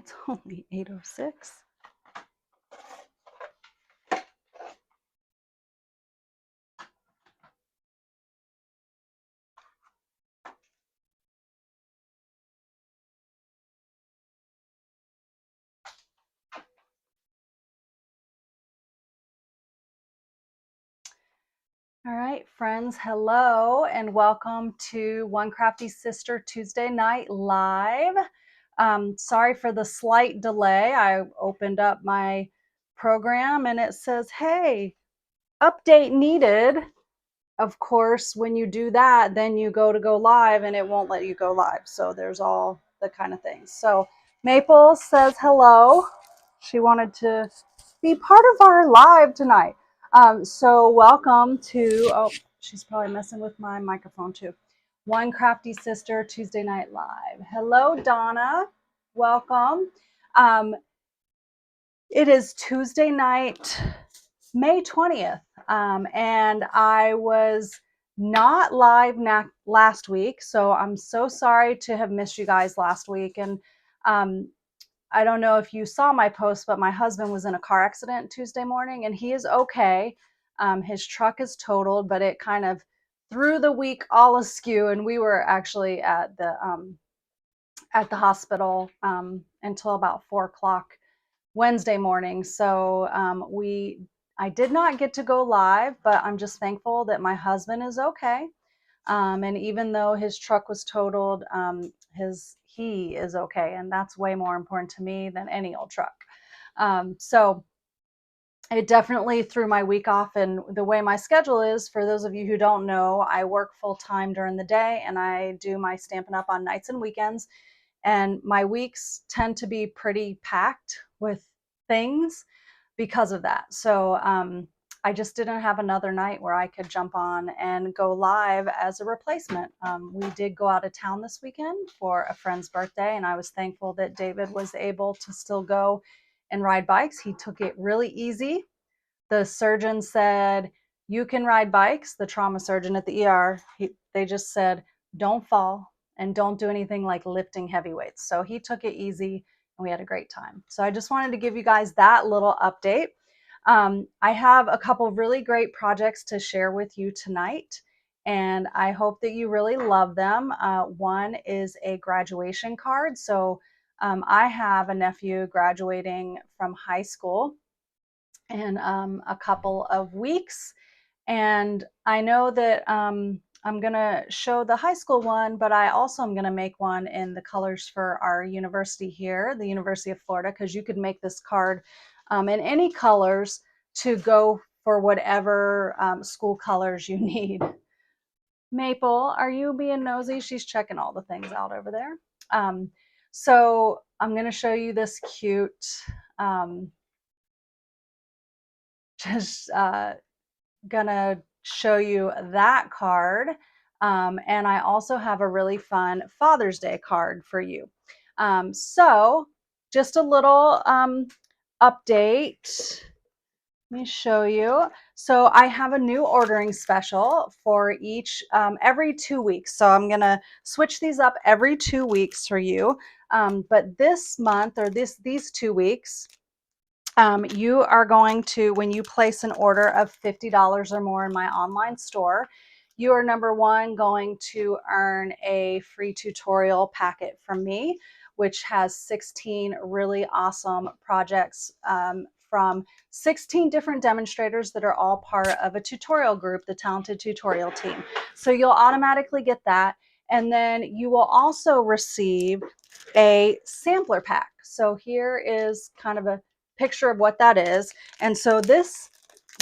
It's only 8:06. All right, friends, hello and welcome to One Crafty Sister Tuesday Night Live. Sorry for the slight delay. I opened up my program and it says, hey, update needed. Of course, when you do that, then you go live and it won't let you go live. So there's all the kind of things. So Maple says hello. She wanted to be part of our live tonight. So welcome to, oh, she's probably messing with my microphone too. One Crafty Sister Tuesday Night Live. Hello, Donna. Welcome. It is Tuesday night, May 20th. And I was not live last week. So I'm so sorry to have missed you guys last week. And I don't know if you saw my post, but my husband was in a car accident Tuesday morning and he is okay. His truck is totaled, but it kind of threw the week all askew. And we were actually at the hospital until about 4 o'clock Wednesday morning. So I did not get to go live, but I'm just thankful that my husband is okay. And even though his truck was totaled, he is okay. And that's way more important to me than any old truck. So it definitely threw my week off. And the way my schedule is, for those of you who don't know, I work full time during the day and I do my Stampin' Up! On nights and weekends. And my weeks tend to be pretty packed with things because of that. So I just didn't have another night where I could jump on and go live as a replacement. We did go out of town this weekend for a friend's birthday, and I was thankful that David was able to still go and ride bikes. He took it really easy. The surgeon said, you can ride bikes. The trauma surgeon at the ER, they just said, don't fall and don't do anything like lifting heavy weights. So he took it easy and we had a great time. So I just wanted to give you guys that little update. I have a couple really great projects to share with you tonight, and I hope that you really love them. One is a graduation card. So I have a nephew graduating from high school in a couple of weeks. And I know that I'm going to show the high school one, but I also am going to make one in the colors for our university here, the University of Florida, because you could make this card in any colors to go for whatever school colors you need. Maple, are you being nosy? She's checking all the things out over there. So I'm going to show you this cute, just gonna show you that card. And I also have a really fun Father's Day card for you. So just a little update. Let me show you. So I have a new ordering special for each, every 2 weeks. So I'm gonna switch these up every 2 weeks for you. But this month, or these 2 weeks, you are going to, when you place an order of $50 or more in my online store, you are number one going to earn a free tutorial packet from me, which has 16 really awesome projects from 16 different demonstrators that are all part of a tutorial group, the Talented Tutorial Team. So you'll automatically get that. And then you will also receive a sampler pack. So here is kind of a picture of what that is. And so this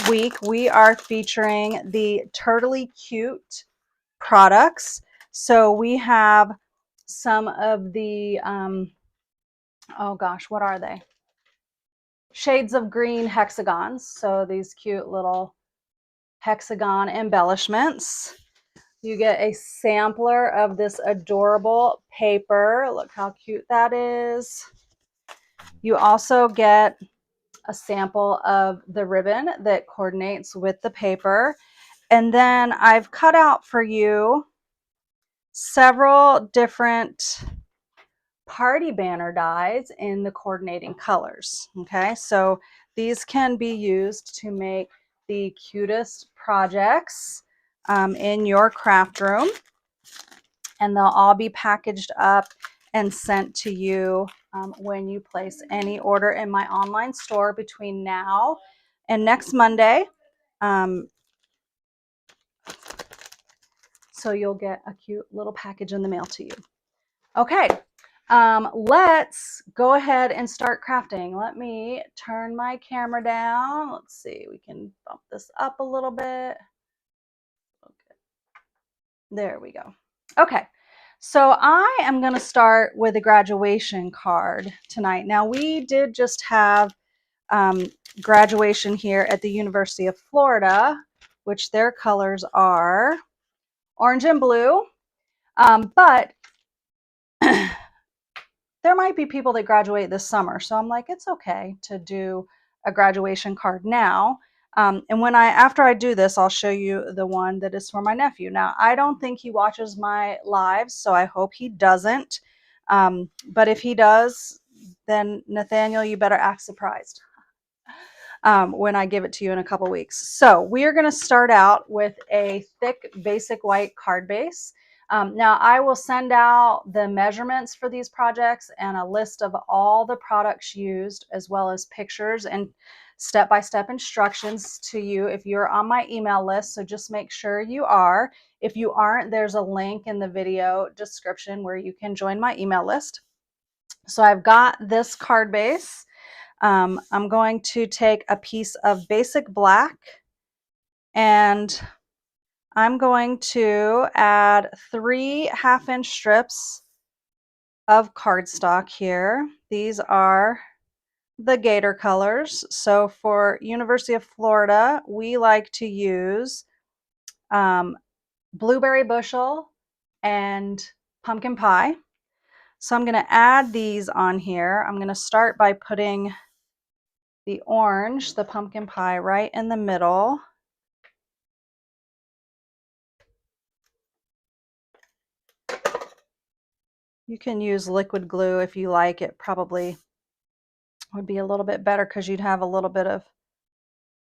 week we are featuring the Turtly Cute products. So we have some of the, oh gosh, what are they? Shades of green hexagons. So these cute little hexagon embellishments. You get a sampler of this adorable paper. Look how cute that is. You also get a sample of the ribbon that coordinates with the paper. And then I've cut out for you several different party banner dies in the coordinating colors. Okay, so these can be used to make the cutest projects in your craft room, and they'll all be packaged up and sent to you when you place any order in my online store between now and next Monday. So you'll get a cute little package in the mail to you. Okay, let's go ahead and start crafting. Let me turn my camera down. Let's see, we can bump this up a little bit. Okay, there we go. Okay, so I am going to start with a graduation card tonight. Now, we did just have graduation here at the University of Florida, which their colors are orange and blue, but there might be people that graduate this summer. So I'm like, it's okay to do a graduation card now. And after I do this, I'll show you the one that is for my nephew. Now, I don't think he watches my lives, so I hope he doesn't. But if he does, then Nathaniel, you better act surprised when I give it to you in a couple weeks. So we are going to start out with a thick basic white card base. Now I will send out the measurements for these projects and a list of all the products used, as well as pictures and step-by-step instructions to you if you're on my email list. So just make sure you are. If you aren't, there's a link in the video description where you can join my email list. So I've got this card base. I'm going to take a piece of basic black, and I'm going to add 3 half-inch strips of cardstock here. These are the Gator colors. So for University of Florida, we like to use blueberry bushel and pumpkin pie. So I'm going to add these on here. I'm going to start by putting the orange, the pumpkin pie, right in the middle. You can use liquid glue if you like. It probably would be a little bit better because you'd have a little bit of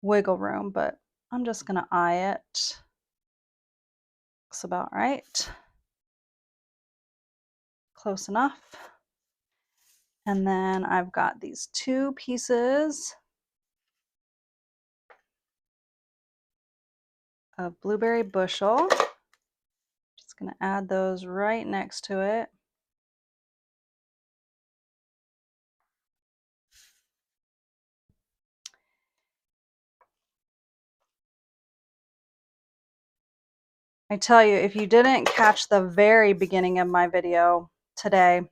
wiggle room, but I'm just going to eye it. Looks about right. Close enough. And then I've got these 2 pieces of blueberry bushel. Just going to add those right next to it. I tell you, if you didn't catch the very beginning of my video today,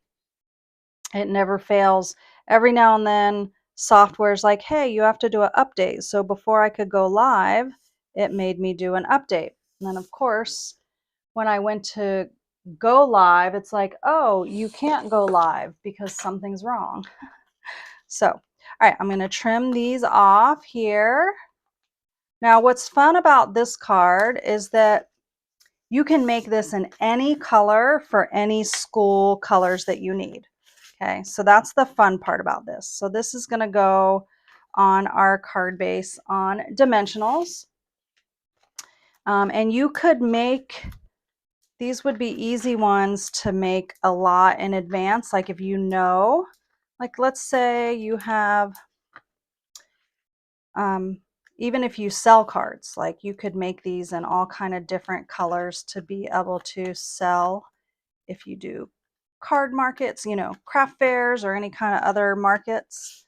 it never fails. Every now and then, software's like, hey, you have to do an update. So before I could go live, it made me do an update. And then, of course, when I went to go live, it's like, oh, you can't go live because something's wrong. So, all right, I'm going to trim these off here. Now, what's fun about this card is that you can make this in any color for any school colors that you need. Okay, so that's the fun part about this. So this is going to go on our card base on dimensionals. And you could make, these would be easy ones to make a lot in advance. Like if you know, like let's say you have, even if you sell cards, like you could make these in all kind of different colors to be able to sell if you do card markets, you know, craft fairs or any kind of other markets,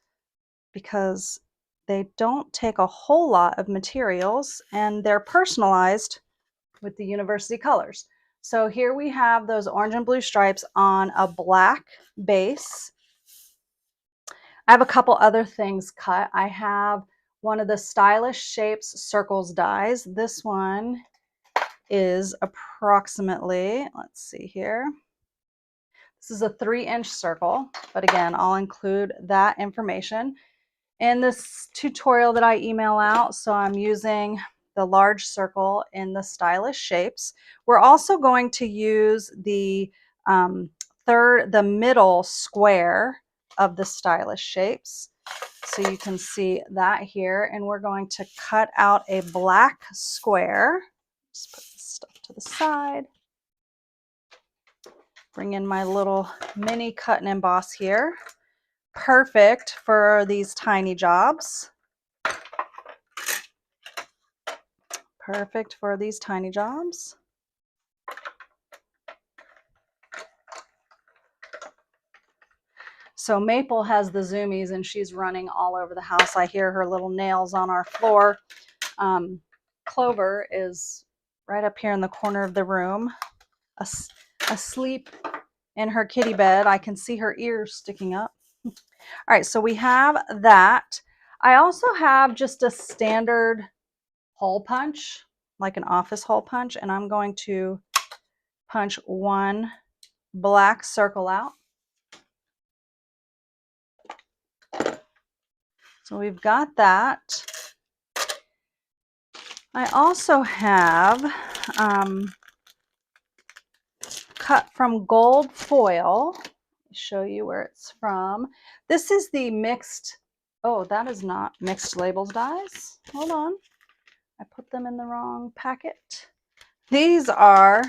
because they don't take a whole lot of materials and they're personalized with the university colors. So here we have those orange and blue stripes on a black base. I have a couple other things cut. I have one of the Stylish Shapes Circles dies. This one is approximately, let's see here. This is a 3-inch circle, but again, I'll include that information in this tutorial that I email out. So I'm using the large circle in the Stylish Shapes. We're also going to use the the middle square of the stylish shapes. So you can see that here, and we're going to cut out a black square. Just put this stuff to the side. Bring in my little mini cut and emboss here. Perfect for these tiny jobs. Perfect for these tiny jobs. So Maple has the zoomies and she's running all over the house. I hear her little nails on our floor. Clover is right up here in the corner of the room, asleep in her kitty bed. I can see her ears sticking up. All right, so we have that. I also have just a standard hole punch, like an office hole punch, and I'm going to punch one black circle out. So we've got that. I also have cut from gold foil. Show you where it's from. This is the mixed, oh, that is not mixed labels dies. Hold on. I put them in the wrong packet. These are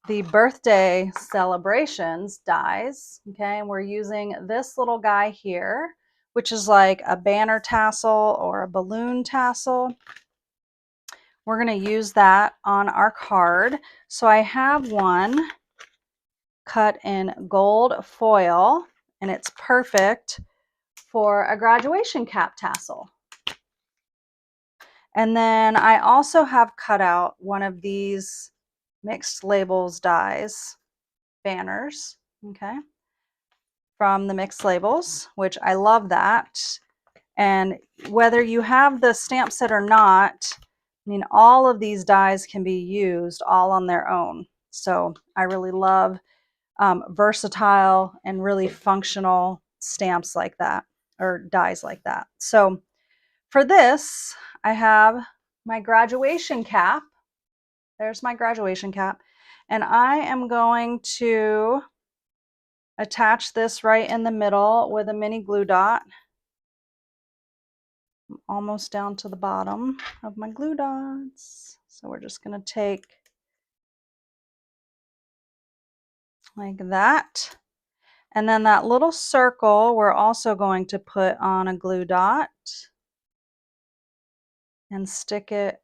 the birthday celebrations dies. Okay, and we're using this little guy here, which is like a banner tassel or a balloon tassel. We're going to use that on our card. So I have one cut in gold foil, and it's perfect for a graduation cap tassel. And then I also have cut out one of these mixed labels dies banners, okay, from the mixed labels, which I love that. And whether you have the stamp set or not, I mean, all of these dies can be used all on their own. So I really love versatile and really functional stamps like that, or dies like that. So for this, I have my graduation cap. There's my graduation cap. And I am going to attach this right in the middle with a mini glue dot. I'm almost down to the bottom of my glue dots. So we're just going to take like that. And then that little circle, we're also going to put on a glue dot and stick it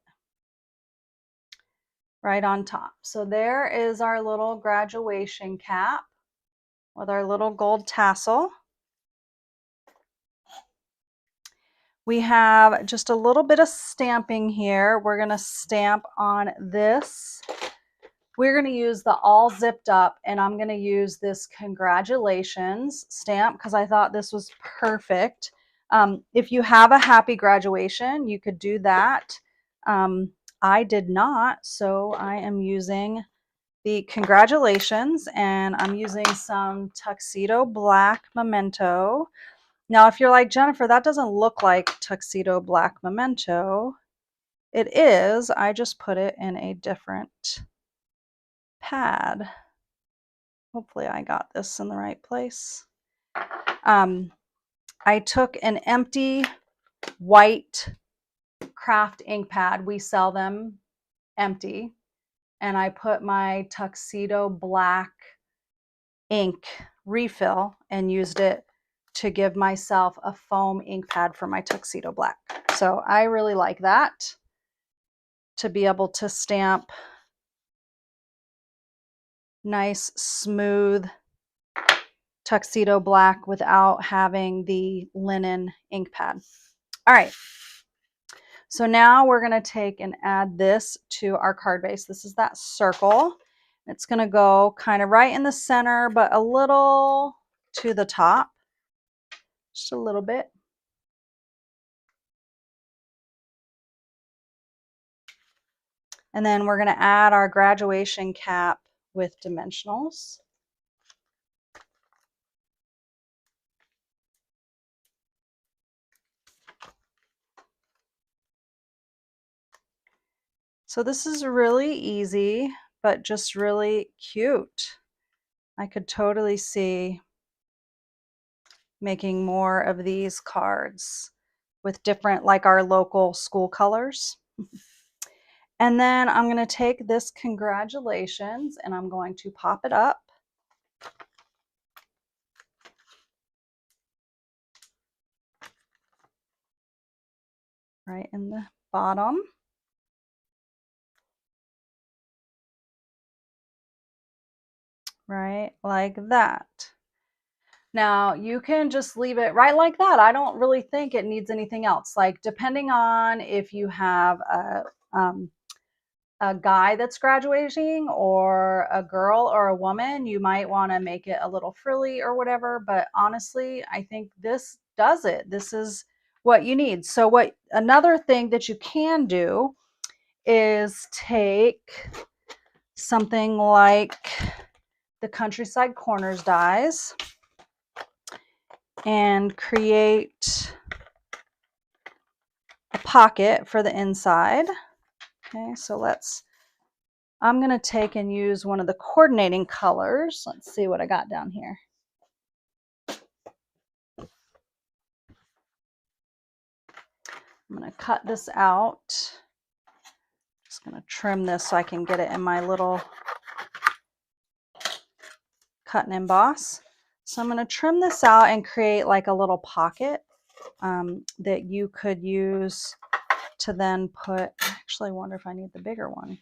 right on top. So there is our little graduation cap with our little gold tassel. We have just a little bit of stamping here. We're going to stamp on this. We're going to use the all zipped up, and I'm going to use this congratulations stamp because I thought this was perfect. If you have a happy graduation, you could do that. I did not, so I am using the congratulations, and I'm using some tuxedo black memento. Now, if you're like, Jennifer, that doesn't look like tuxedo black memento. It is. I just put it in a different pad. Hopefully I got this in the right place. I took an empty white craft ink pad. We sell them empty. And I put my tuxedo black ink refill and used it to give myself a foam ink pad for my tuxedo black. So I really like that, to be able to stamp nice, smooth tuxedo black without having the linen ink pad. All right. So now we're going to take and add this to our card base. This is that circle. It's going to go kind of right in the center, but a little to the top. Just a little bit. And then we're going to add our graduation cap with dimensionals. So this is really easy, but just really cute. I could totally see making more of these cards with different, like our local school colors. And then I'm going to take this congratulations and I'm going to pop it up. Right in the bottom. Right, like that. Now you can just leave it right like that. I don't really think it needs anything else. Like depending on if you have a guy that's graduating or a girl or a woman, you might want to make it a little frilly or whatever. But honestly, I think this does it. This is what you need. So another thing that you can do is take something like the Countryside Corners dies and create a pocket for the inside. Okay, so I'm going to take and use one of the coordinating colors. Let's see what I got down here. I'm going to cut this out. Just going to trim this so I can get it in my little cut and emboss. So I'm going to trim this out and create like a little pocket that you could use to then put, actually I wonder if I need the bigger one.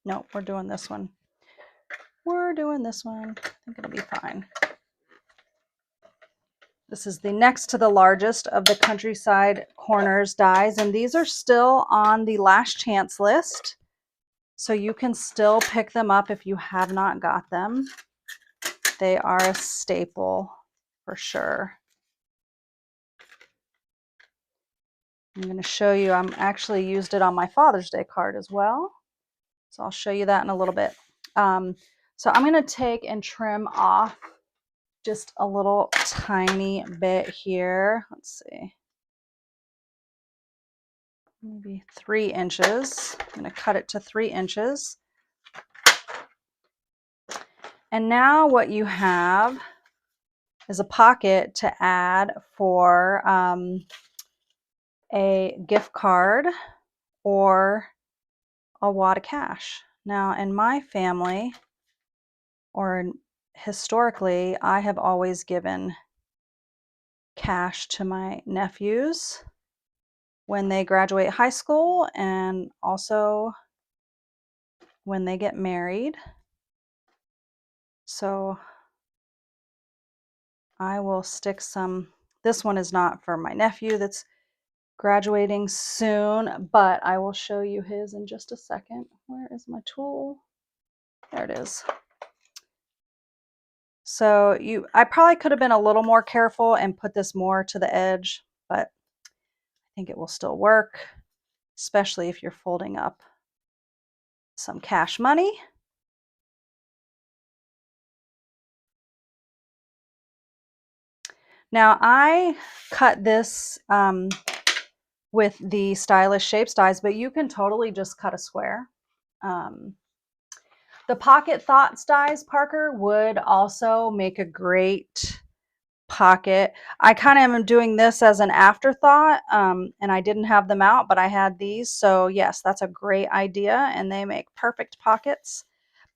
No, we're doing this one. We're doing this one. I think it'll be fine. This is the next to the largest of the Countryside Corners dies, and these are still on the last chance list. So you can still pick them up if you have not got them. They are a staple for sure. I'm going to show you, I'm actually used it on my Father's Day card as well. So I'll show you that in a little bit. So I'm going to take and trim off just a little tiny bit here. Let's see. Maybe 3 inches. I'm going to cut it to 3 inches. And now what you have is a pocket to add for a gift card or a wad of cash. Now in my family, or historically, I have always given cash to my nephews when they graduate high school and also when they get married. So I will stick some, this one is not for my nephew that's graduating soon, but I will show you his in just a second. Where is my tool? There it is. So I probably could have been a little more careful and put this more to the edge, but I think it will still work, especially if you're folding up some cash money. Now I cut this with the Stylish Shapes dies, but you can totally just cut a square. The Pocket Thoughts dies, Parker, would also make a great pocket. I kind of am doing this as an afterthought, and I didn't have them out, but I had these. So yes, that's a great idea, and they make perfect pockets.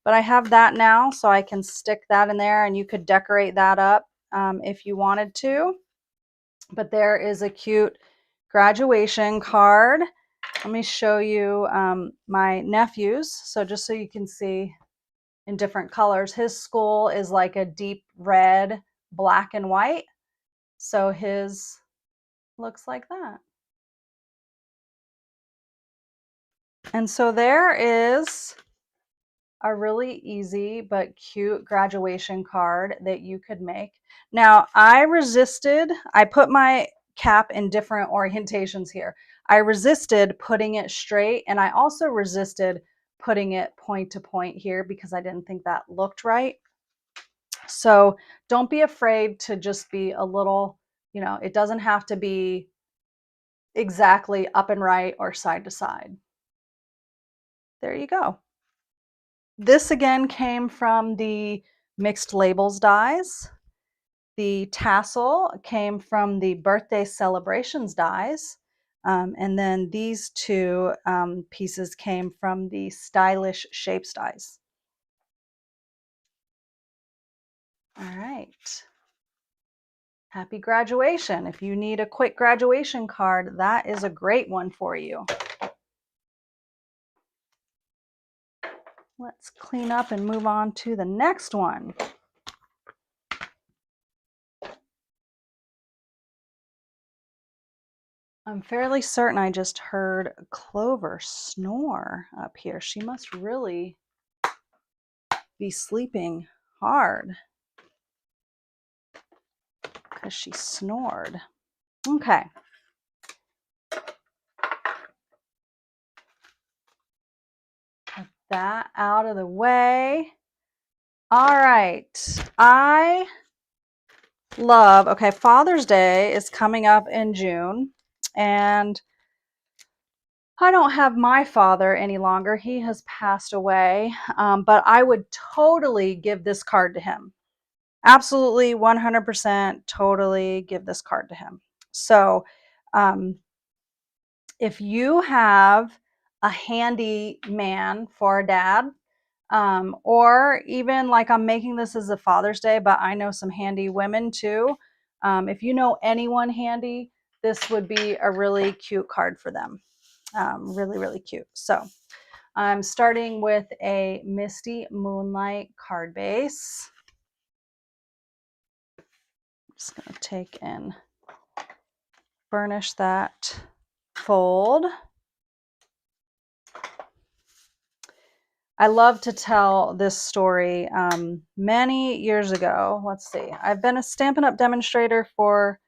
But I have that now, so I can stick that in there, and you could decorate that up if you wanted to. But there is a cute graduation card. Let me show you my nephew's. So just so you can see in different colors. His school is like a deep red, black and white. So his looks like that. And so there is a really easy but cute graduation card that you could make. Now I put my cap in different orientations here. I resisted putting it straight, and I also resisted putting it point to point here because I didn't think that looked right. So don't be afraid to just be a little, it doesn't have to be exactly up and right or side to side. There you go. This again came from the mixed labels dies. The tassel came from the birthday celebrations dies. And then these two pieces came from the stylish shapes dies. All right. Happy graduation. If you need a quick graduation card, that is a great one for you. Let's clean up and move on to the next one. I'm fairly certain I just heard Clover snore up here. She must really be sleeping hard because she snored. Okay. Get that out of the way. All right. Okay, Father's Day is coming up in June, and I don't have my father any longer. He has passed away, but I would totally give this card to him. Absolutely 100% totally give this card to him. So if you have a handy man for a dad, or even like I'm making this as a Father's Day, but I know some handy women too. If you know anyone handy, this would be a really cute card for them. Really, really cute. So I'm starting with a Misty Moonlight card base. I'm just going to take and burnish that fold. I love to tell this story. Many years ago, let's see, I've been a Stampin' Up! Demonstrator for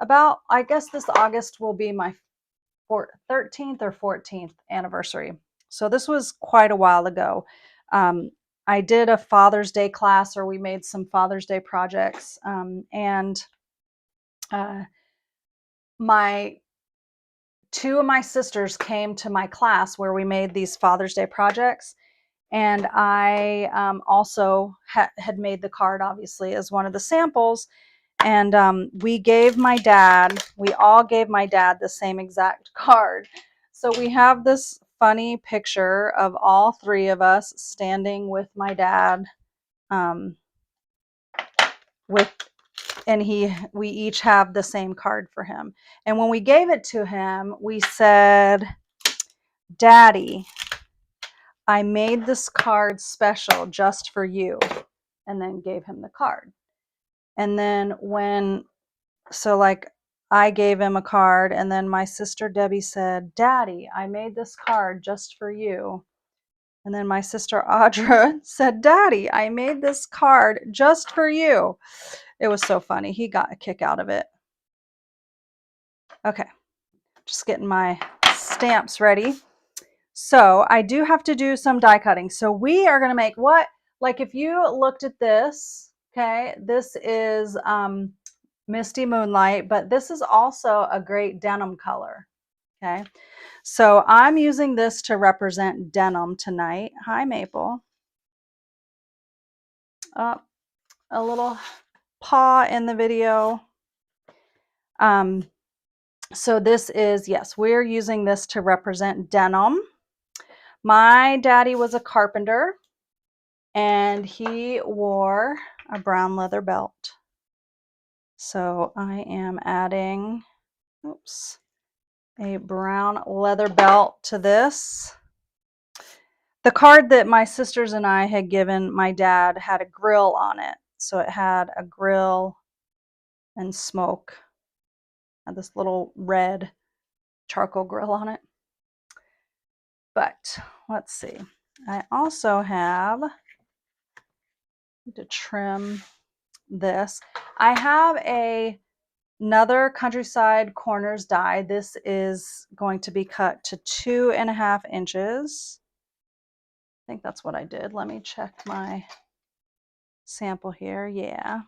about, I guess this August will be my 13th or 14th anniversary. So this was quite a while ago. I did a Father's Day class, or we made some Father's Day projects, and two of my sisters came to my class where we made these Father's Day projects. And I also had made the card, obviously, as one of the samples. And we all gave my dad the same exact card. So we have this funny picture of all three of us standing with my dad, we each have the same card for him. And when we gave it to him, we said, "Daddy, I made this card special just for you," and then gave him the card. And then I gave him a card, and then my sister Debbie said, "Daddy, I made this card just for you." And then my sister Audra said, "Daddy, I made this card just for you." It was so funny. He got a kick out of it. Okay, just getting my stamps ready. So I do have to do some die cutting. So we are going to make like if you looked at this, okay, this is Misty Moonlight, but this is also a great denim color. Okay, so I'm using this to represent denim tonight. Hi, Maple. A little paw in the video. So this is, yes, we're using this to represent denim. My daddy was a carpenter, and he wore a brown leather belt. So I am adding, a brown leather belt to this. The card that my sisters and I had given my dad had a grill on it. So it had a grill and smoke. Had this little red charcoal grill on it. But let's see. I also have to trim this. I have another Countryside Corners die. This is going to be cut to 2.5 inches. I think that's what I did. Let me check my sample here. Yeah.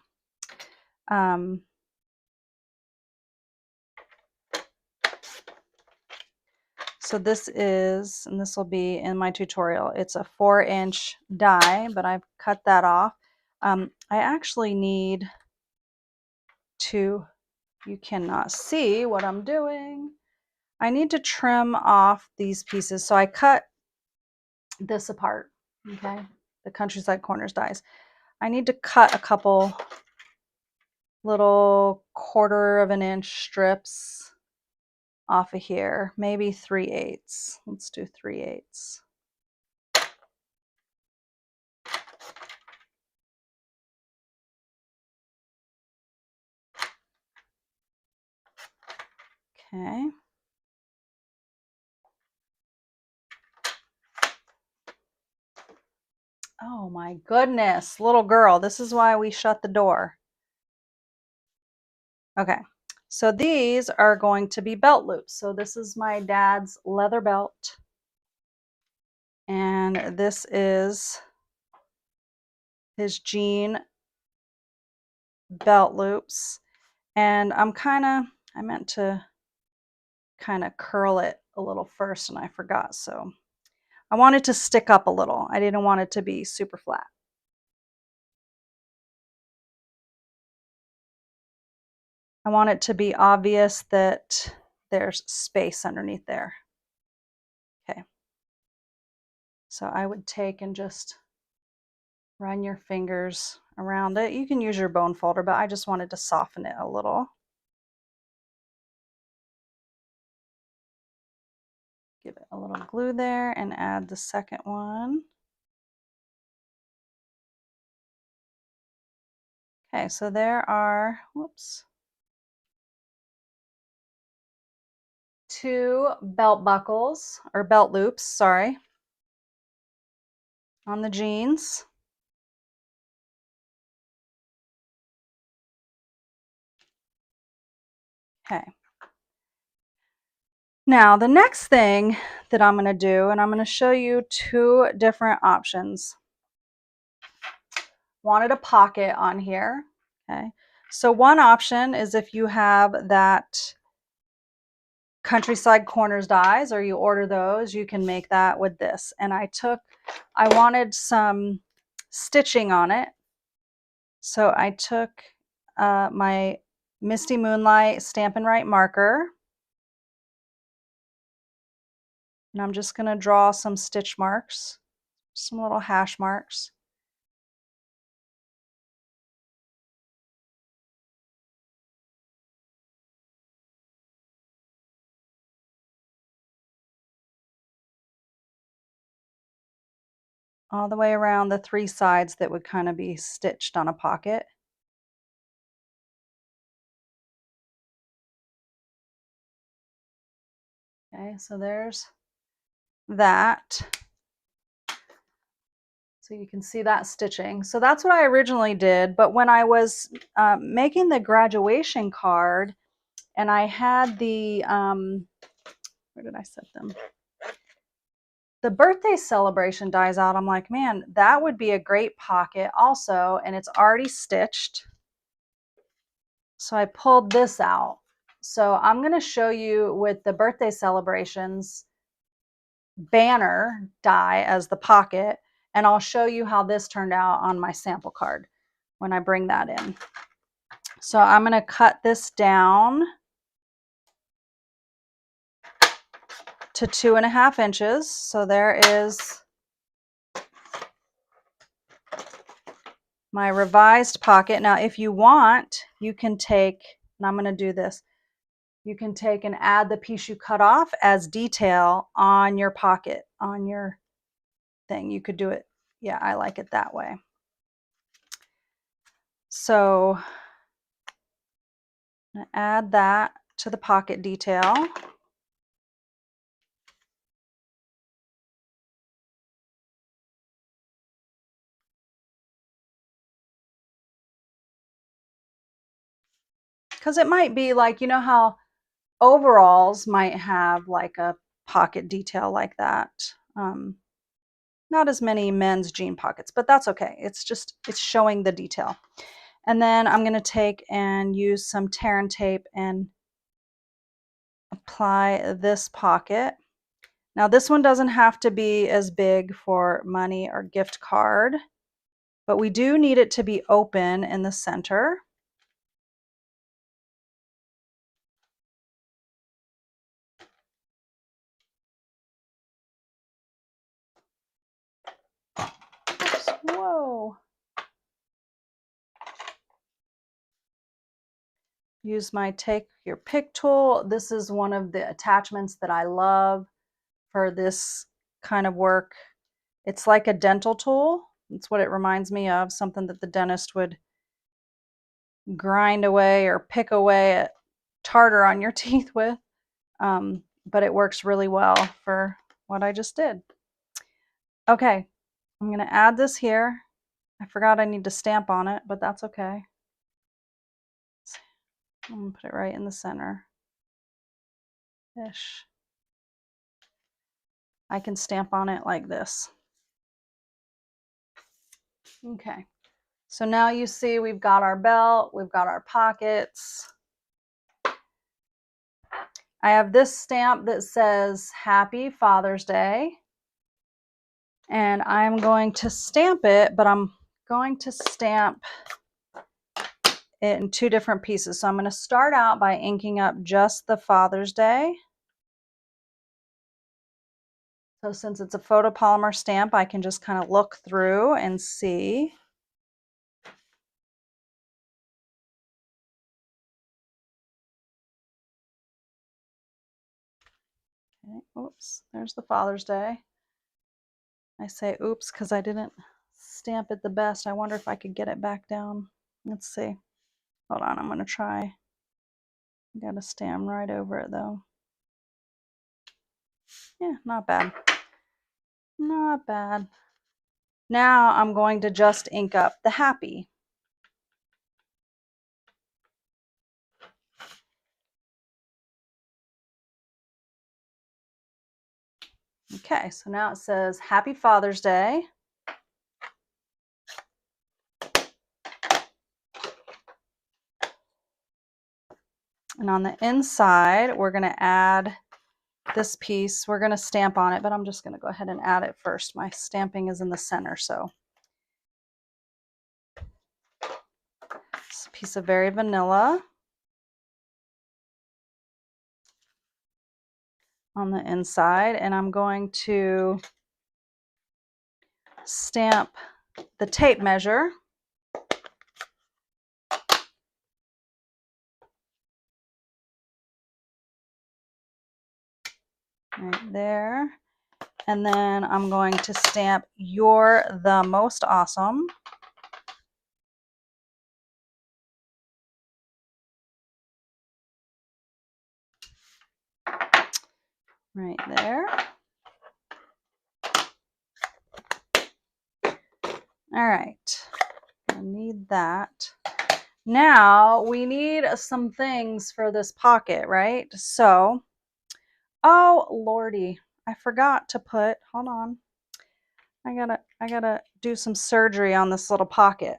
So this is, and this will be in my tutorial, it's a 4-inch die, but I've cut that off. I actually need to, you cannot see what I'm doing. I need to trim off these pieces. So I cut this apart, okay? The Countryside Corners dies. I need to cut a couple little 1/4 of an inch strips off of here, maybe 3/8. Let's do 3/8. Okay. Oh my goodness, little girl, this is why we shut the door. Okay, so these are going to be belt loops. So this is my dad's leather belt. And this is his jean belt loops. And I meant to kind of curl it a little first and I forgot. So I want it to stick up a little. I didn't want it to be super flat. I want it to be obvious that there's space underneath there. Okay. So I would take and just run your fingers around it. You can use your bone folder, but I just wanted to soften it a little. Give it a little glue there and add the second one. Okay, so there are, whoops, 2 belt buckles, or belt loops, sorry, on the jeans. Okay. Now, the next thing that I'm going to do, and I'm going to show you 2 different options. Wanted a pocket on here. Okay. So one option is if you have that Countryside Corners dies or you order those, you can make that with this. And I wanted some stitching on it. So I took my Misty Moonlight Stampin' Right marker. And I'm just going to draw some stitch marks, some little hash marks. All the way around the 3 sides that would kind of be stitched on a pocket. Okay, so there's that. So you can see that stitching. So that's what I originally did, but when I was making the graduation card and I had the, where did I set them? The birthday celebration dies out, I'm like, man, that would be a great pocket also, and it's already stitched. So I pulled this out. So I'm going to show you with the birthday celebrations banner die as the pocket, and I'll show you how this turned out on my sample card when I bring that in. So I'm going to cut this down to 2.5 inches. So there is my revised pocket. Now, if you want, you can take, and I'm going to do this, you can take and add the piece you cut off as detail on your pocket, on your thing. You could do it. Yeah, I like it that way. So I'm going to add that to the pocket detail. Because it might be like, you know how overalls might have like a pocket detail like that. Not as many men's jean pockets, but that's okay. It's showing the detail. And then I'm going to take and use some tear and tape and apply this pocket. Now this one doesn't have to be as big for money or gift card, but we do need it to be open in the center. Oops, whoa. Use my take your pick tool. This is one of the attachments that I love for this kind of work. It's like a dental tool. It's what it reminds me of, something that the dentist would grind away or pick away at tartar on your teeth with. But it works really well for what I just did. Okay, I'm going to add this here. I forgot I need to stamp on it, but that's okay. I'm going to put it right in the center-ish. I can stamp on it like this. Okay, so now you see we've got our belt, we've got our pockets. I have this stamp that says Happy Father's Day. And I'm going to stamp it, but I'm going to stamp it in two different pieces. So I'm going to start out by inking up just the Father's Day. So since it's a photopolymer stamp, I can just kind of look through and see. Okay, oops, there's the Father's Day. I say oops because I didn't stamp it the best. I wonder if I could get it back down. Let's see. Hold on, I'm going to try. I got to stamp right over it though. Yeah, not bad. Not bad. Now I'm going to just ink up the happy. Okay, so now it says Happy Father's Day. And on the inside, we're going to add this piece. We're going to stamp on it, but I'm just going to go ahead and add it first. My stamping is in the center, so. It's a piece of Very Vanilla on the inside, and I'm going to stamp the tape measure. Right there. And then I'm going to stamp You're the Most Awesome. Right there. All right, I need that. Now we need some things for this pocket, right? So, oh Lordy, I forgot to put, hold on. I gotta do some surgery on this little pocket.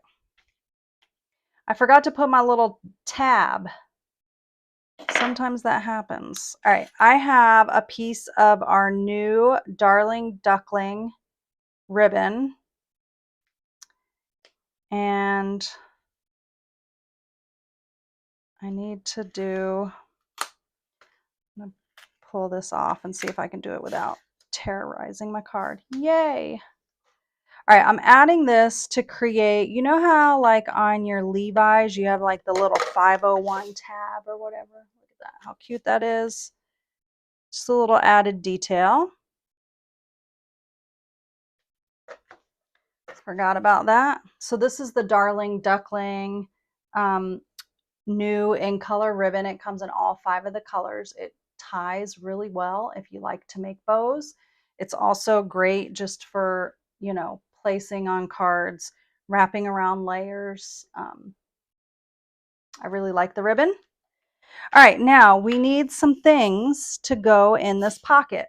I forgot to put my little tab. Sometimes that happens. All right, I have a piece of our new Darling Duckling ribbon. And I need to do, I'm gonna pull this off and see if I can do it without terrorizing my card. Yay! All right, I'm adding this to create, you know how like on your Levi's you have like the little 501 tab or whatever? Look at that, how cute that is. Just a little added detail. Forgot about that. So this is the Darling Duckling new in color ribbon. It comes in all 5 of the colors. It ties really well if you like to make bows. It's also great just for, you know, placing on cards, wrapping around layers. I really like the ribbon. All right, now we need some things to go in this pocket.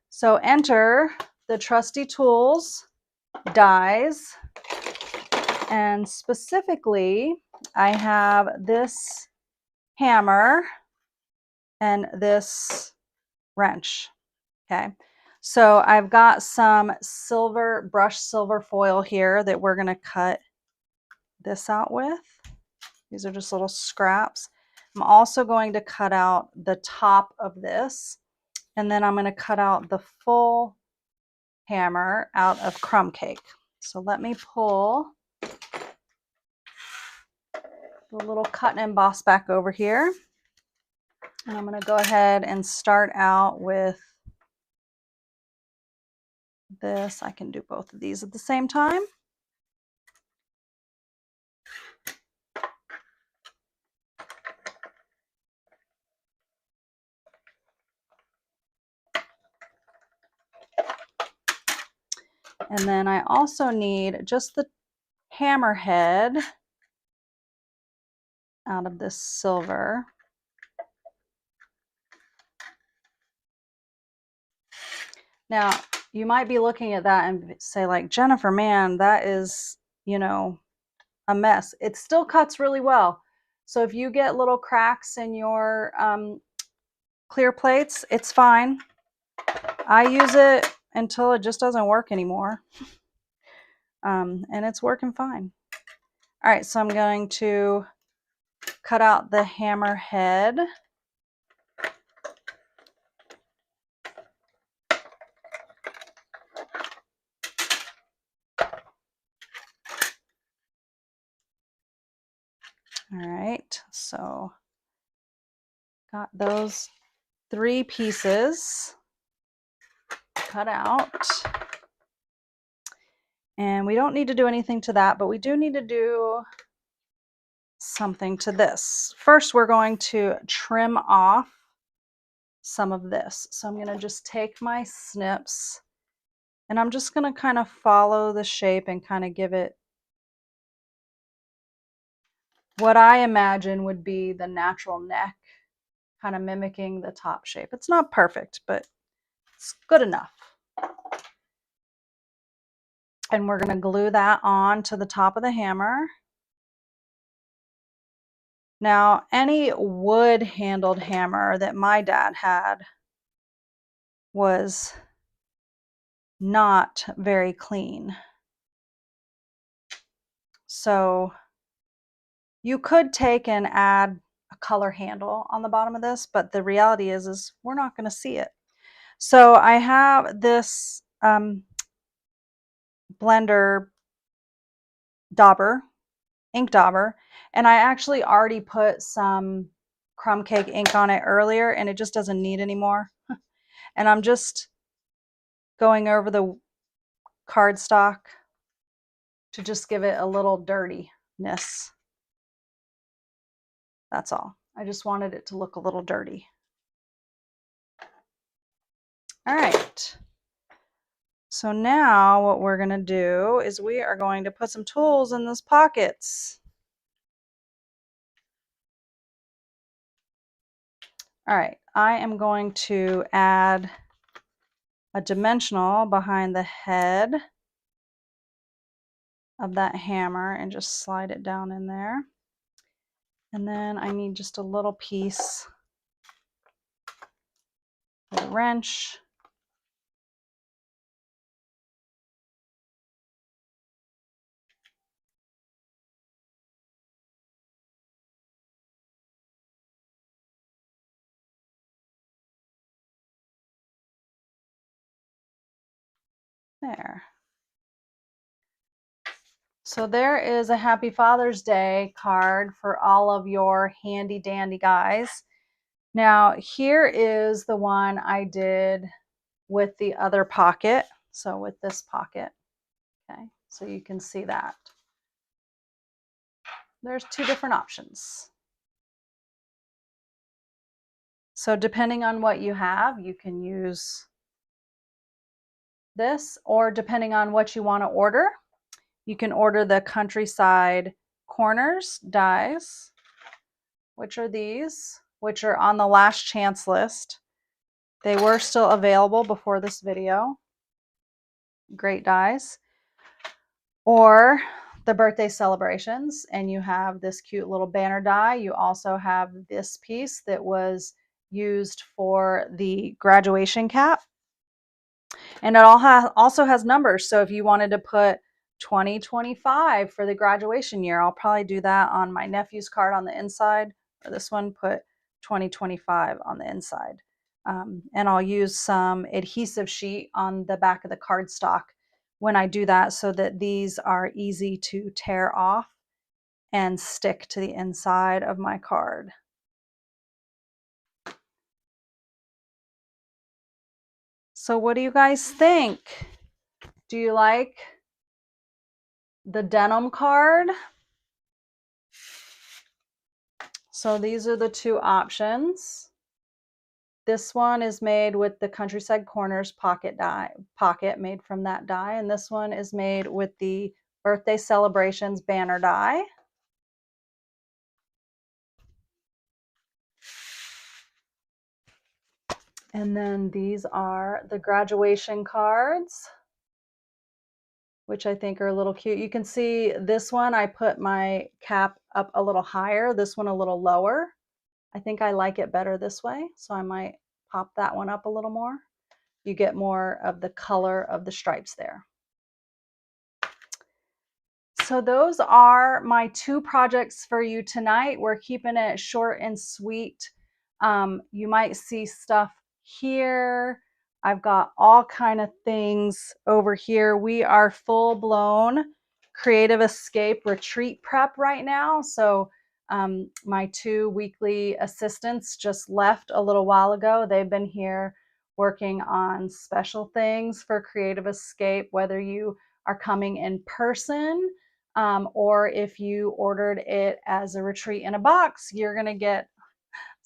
So enter the trusty tools, dies, and specifically I have this hammer and this wrench. Okay, so I've got some brushed silver foil here that we're going to cut this out with. These are just little scraps. I'm also going to cut out the top of this, and then I'm going to cut out the full hammer out of crumb cake. So let me pull the little cut and emboss back over here. And I'm going to go ahead and start out with this. I can do both of these at the same time. And then I also need just the hammer head out of this silver. Now, you might be looking at that and say, like, Jennifer, man, that is, you know, a mess. It still cuts really well. So if you get little cracks in your clear plates, it's fine. I use it until it just doesn't work anymore. And it's working fine. All right, so I'm going to cut out the hammer head. All right, so got those 3 pieces cut out. And we don't need to do anything to that, but we do need to do something to this. First, we're going to trim off some of this. So I'm going to just take my snips and I'm just going to kind of follow the shape and kind of give it what I imagine would be the natural neck, kind of mimicking the top shape. It's not perfect, but it's good enough. And we're going to glue that on to the top of the hammer. Now, any wood-handled hammer that my dad had was not very clean. So you could take and add a color handle on the bottom of this, but the reality is we're not going to see it. So I have this blender dauber, ink dauber, and I actually already put some crumb cake ink on it earlier, and it just doesn't need any more. And I'm just going over the cardstock to just give it a little dirtiness. That's all. I just wanted it to look a little dirty. All right. So now what we're going to do is we are going to put some tools in those pockets. All right. I am going to add a dimensional behind the head of that hammer and just slide it down in there. And then I need just a little piece with a wrench. There. So there is a Happy Father's Day card for all of your handy dandy guys. Now here is the one I did with the other pocket. So with this pocket, okay, so you can see that. There's 2 different options. So depending on what you have, you can use this, or depending on what you want to order, you can order the Countryside Corners dies, which are these, which are on the last chance list. They were still available before this video. Great dies. Or the birthday celebrations, and you have this cute little banner die. You also have this piece that was used for the graduation cap. And it also has numbers. So if you wanted to put 2025 for the graduation year, I'll probably do that on my nephew's card on the inside, or this one, put 2025 on the inside. And I'll use some adhesive sheet on the back of the cardstock when I do that, so that these are easy to tear off and stick to the inside of my card. So what do you guys think? Do you like the denim card? So these are the two options. This one is made with the Countryside Corners pocket made from that die, and this one is made with the Birthday Celebrations banner die. And then these are the graduation cards, which I think are a little cute. You can see this one, I put my cap up a little higher, this one a little lower. I think I like it better this way, so I might pop that one up a little more. You get more of the color of the stripes there. So those are my two projects for you tonight. We're keeping it short and sweet. You might see stuff here. I've got all kind of things over here. We are full blown Creative Escape retreat prep right now. So my two weekly assistants just left a little while ago. They've been here working on special things for Creative Escape, whether you are coming in person, or if you ordered it as a retreat in a box, you're going to get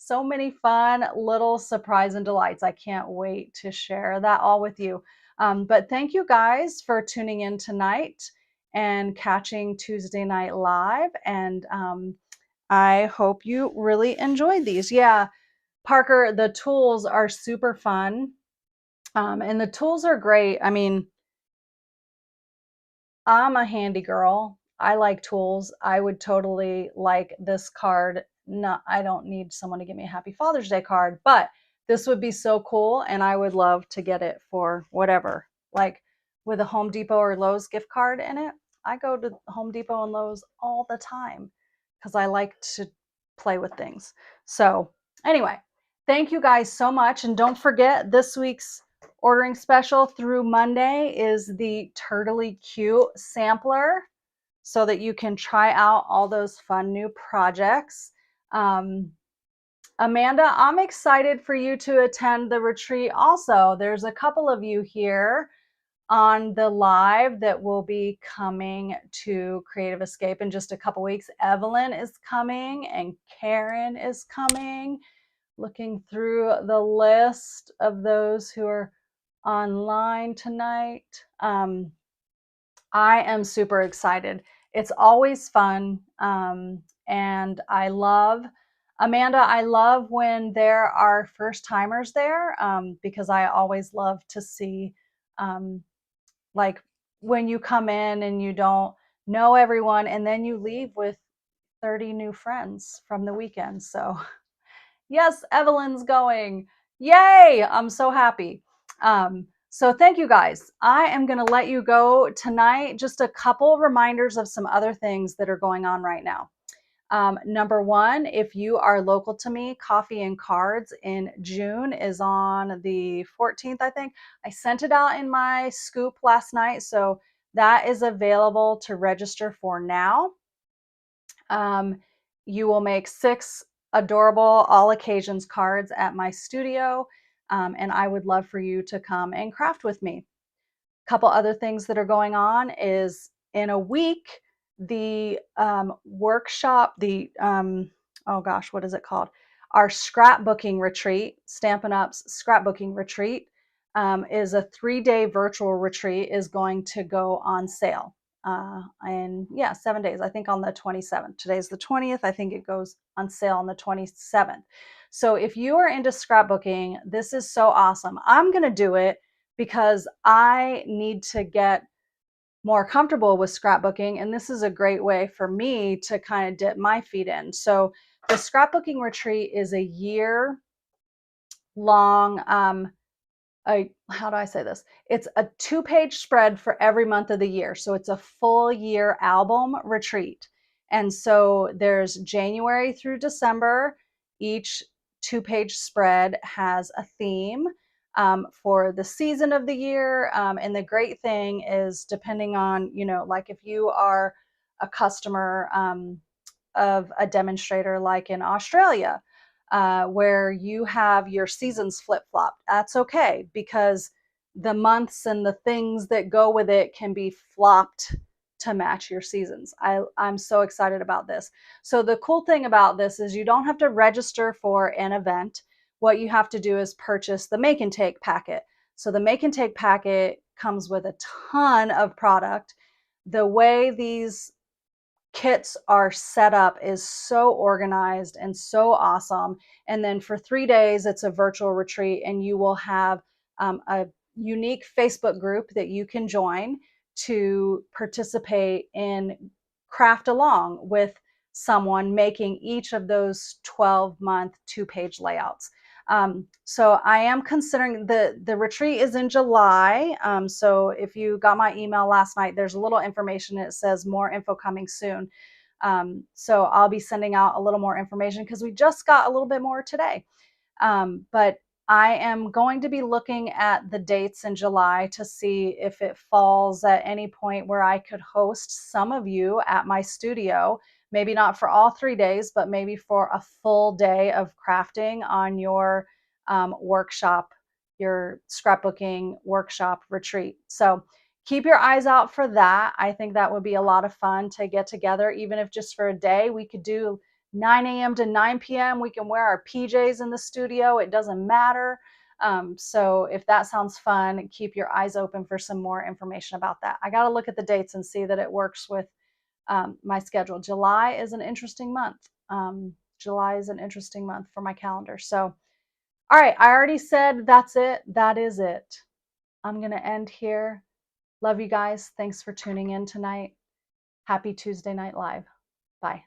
so many fun little surprise and delights. I can't wait to share that all with you. But thank you guys for tuning in tonight and catching Tuesday Night Live. And I hope you really enjoyed these. Yeah, Parker, the tools are super fun. And the tools are great. I mean, I'm a handy girl. I like tools. I would totally like this card. No, I don't need someone to give me a Happy Father's Day card, but this would be so cool, and I would love to get it for whatever. Like with a Home Depot or Lowe's gift card in it. I go to Home Depot and Lowe's all the time because I like to play with things. So anyway, thank you guys so much. And don't forget, this week's ordering special through Monday is the Turtly Cute sampler, so that you can try out all those fun new projects. Amanda, I'm excited for you to attend the retreat also. There's a couple of you here on the live that will be coming to Creative Escape in just a couple weeks. Evelyn is coming and Karen is coming. Looking through the list of those who are online tonight. I am super excited. It's always fun. And I love, Amanda, I love when there are first timers there, because I always love to see, like when you come in and you don't know everyone and then you leave with 30 new friends from the weekend. So yes, Evelyn's going. Yay! I'm so happy. So thank you guys. I am going to let you go tonight. Just a couple reminders of some other things that are going on right now. Number one, if you are local to me, Coffee and Cards in June is on the 14th, I think. I sent it out in my scoop last night, so that is available to register for now. You will make 6 adorable all occasions cards at my studio, and I would love for you to come and craft with me. A couple other things that are going on is in a week, the workshop, oh gosh, what is it called? Our scrapbooking retreat, Stampin' Up's scrapbooking retreat, is a 3-day virtual retreat, is going to go on sale. And yeah, 7 days, I think on the 27th. Today's the 20th. I think it goes on sale on the 27th. So if you are into scrapbooking, this is so awesome. I'm going to do it because I need to get more comfortable with scrapbooking. And this is a great way for me to kind of dip my feet in. So the scrapbooking retreat is a year long how do I say this? It's a 2-page spread for every month of the year. So it's a full year album retreat. And so there's January through December. Each 2-page spread has a theme for the season of the year. And the great thing is, depending on, like if you are a customer of a demonstrator like in Australia, where you have your seasons flip-flopped. That's okay, because the months and the things that go with it can be flopped to match your seasons. I'm so excited about this. So the cool thing about this is you don't have to register for an event. What you have to do is purchase the make and take packet. So the make and take packet comes with a ton of product. The way these kits are set up is so organized and so awesome. And then for 3 days, it's a virtual retreat, and you will have a unique Facebook group that you can join to participate in craft along with someone making each of those 12-month 2-page layouts. So I am considering the retreat is in July. So if you got my email last night, there's a little information. It says more info coming soon. So I'll be sending out a little more information because we just got a little bit more today. But I am going to be looking at the dates in July to see if it falls at any point where I could host some of you at my studio. Maybe not for all 3 days, but maybe for a full day of crafting on your workshop, your scrapbooking workshop retreat. So keep your eyes out for that. I think that would be a lot of fun to get together, even if just for a day. We could do 9 a.m. to 9 p.m. We can wear our PJs in the studio. It doesn't matter. So if that sounds fun, keep your eyes open for some more information about that. I got to look at the dates and see that it works with my schedule. July is an interesting month. July is an interesting month for my calendar. So, all right, I already said that's it. That is it. I'm going to end here. Love you guys. Thanks for tuning in tonight. Happy Tuesday Night Live. Bye.